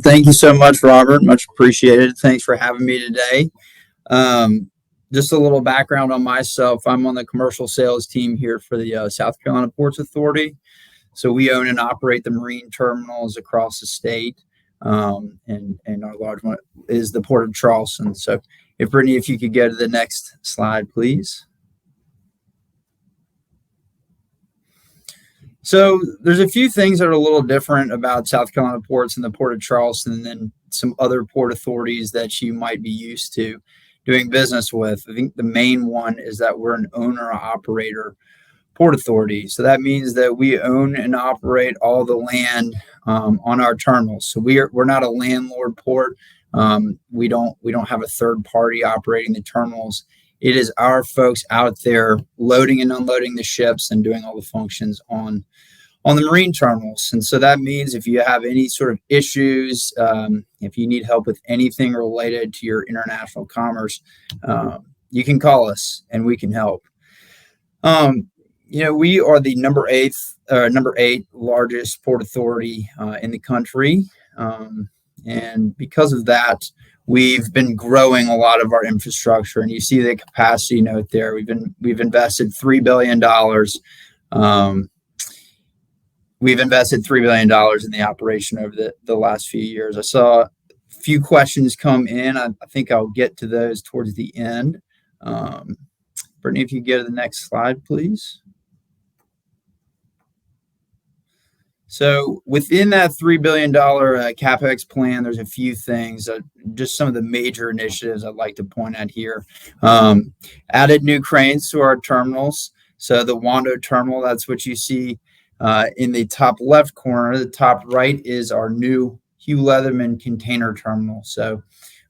Thank you so much, Robert. Much appreciated. Thanks for having me today. Um, just a little background on myself. I'm on the commercial sales team here for the South Carolina Ports Authority. So we own and operate the marine terminals across the state. And our large one is the Port of Charleston. So Brittany, if you could go to the next slide, please. So there's a few things that are a little different about South Carolina ports and the Port of Charleston than some other port authorities that you might be used to doing business with. I think the main one is that we're an owner operator port authority. So that means that we own and operate all the land on our terminals. So we're not a landlord port. We don't have a third party operating the terminals. It is our folks out there loading and unloading the ships and doing all the functions on the marine terminals. And so that means if you have any sort of issues, if you need help with anything related to your international commerce, you can call us and we can help. We are the number eight largest port authority in the country. And because of that, we've been growing a lot of our infrastructure, and you see the capacity note there. We've invested $3 billion. We've invested $3 billion in the operation over the last few years. I saw a few questions come in. I think I'll get to those towards the end. Brittany, if you go to the next slide, please. So within that $3 billion CapEx plan, there's a few things, just some of the major initiatives I'd like to point out here. Added new cranes to our terminals. So the Wando terminal, that's what you see in the top left corner. The top right is our new Hugh Leatherman container terminal. So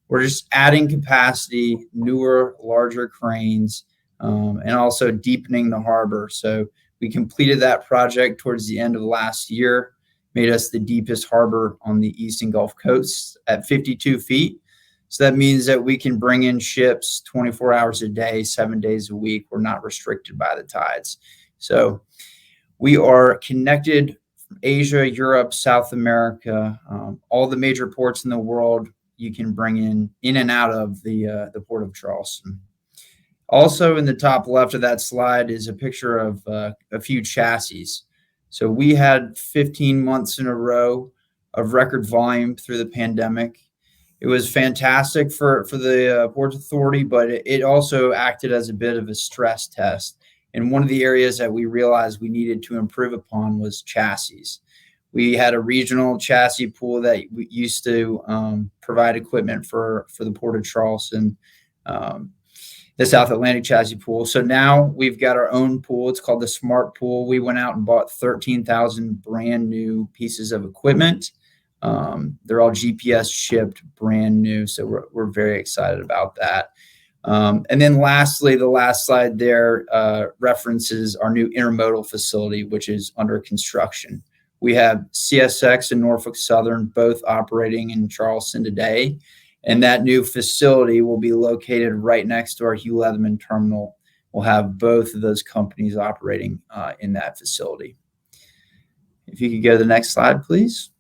we're just adding capacity, newer, larger cranes, and also deepening the harbor. So we completed that project towards the end of last year, made us the deepest harbor on the Eastern Gulf Coast at 52 feet. So that means that we can bring in ships 24 hours a day, 7 days a week. We're not restricted by the tides. So we are connected from Asia, Europe, South America, all the major ports in the world you can bring in and out of the Port of Charleston. Also in the top left of that slide is a picture of a few chassis. So we had 15 months in a row of record volume through the pandemic. It was fantastic for the Port Authority, but it also acted as a bit of a stress test. And one of the areas that we realized we needed to improve upon was chassis. We had a regional chassis pool that we used to provide equipment for the Port of Charleston, the South Atlantic chassis pool. So now we've got our own pool. It's called the Smart Pool. We went out and bought 13,000 brand new pieces of equipment. They're all GPS shipped, brand new. So we're very excited about that. And then lastly, the last slide there references our new intermodal facility, which is under construction. We have CSX and Norfolk Southern both operating in Charleston today. And that new facility will be located right next to our Hugh Leatherman terminal. We'll have both of those companies operating in that facility. If you could go to the next slide, please.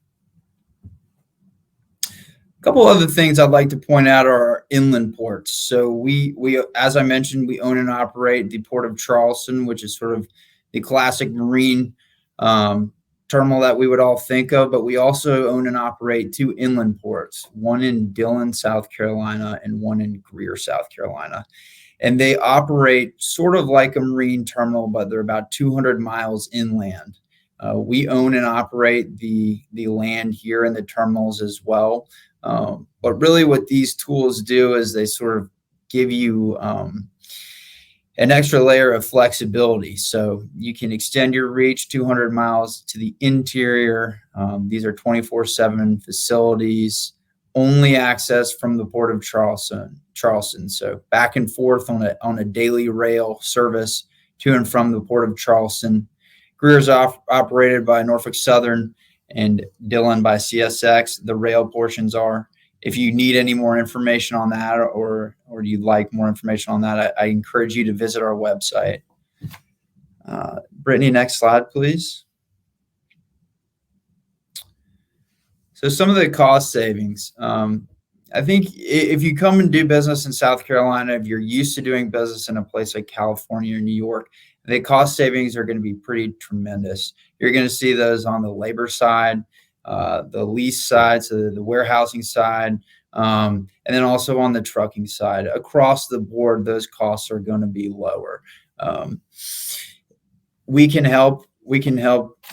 A couple other things I'd like to point out are our inland ports. So we as I mentioned, we own and operate the Port of Charleston, which is sort of the classic marine terminal that we would all think of, but we also own and operate two inland ports, one in Dillon, South Carolina, and one in Greer, South Carolina. And they operate sort of like a marine terminal, but they're about 200 miles inland. We own and operate the land here in the terminals as well. But really what these tools do is they sort of give you an extra layer of flexibility. So you can extend your reach 200 miles to the interior. These are 24/7 facilities, only access from the Port of Charleston. So back and forth on a daily rail service to and from the Port of Charleston. Greer is operated by Norfolk Southern and Dillon by CSX. The rail portions are. If you need any more information on that or you'd like more information on that, I encourage you to visit our website. Brittany, next slide, please. So some of the cost savings. I think if you come and do business in South Carolina, if you're used to doing business in a place like California or New York, the cost savings are going to be pretty tremendous. You're going to see those on the labor side, the lease side, so the warehousing side, and then also on the trucking side. Across the board, those costs are going to be lower. We can help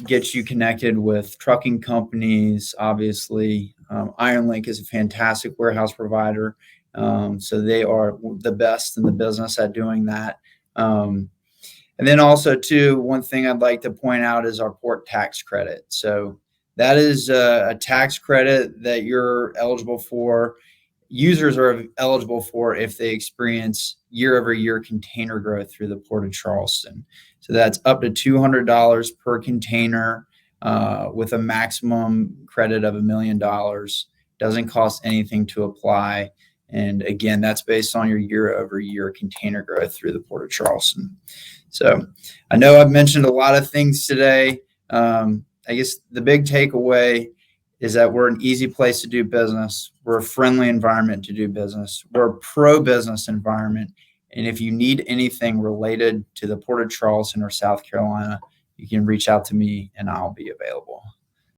get you connected with trucking companies. Obviously, IronLink is a fantastic warehouse provider, so they are the best in the business at doing that. And then also, too, one thing I'd like to point out is our port tax credit. So that is a tax credit that you're eligible for. Users are eligible for if they experience year-over-year container growth through the Port of Charleston. So that's up to $200 per container with a maximum credit of $1 million. Doesn't cost anything to apply. And again, that's based on your year-over-year container growth through the Port of Charleston. So I know I've mentioned a lot of things today. I guess the big takeaway is that we're an easy place to do business. We're a friendly environment to do business. We're a pro-business environment. And if you need anything related to the Port of Charleston or South Carolina, you can reach out to me and I'll be available.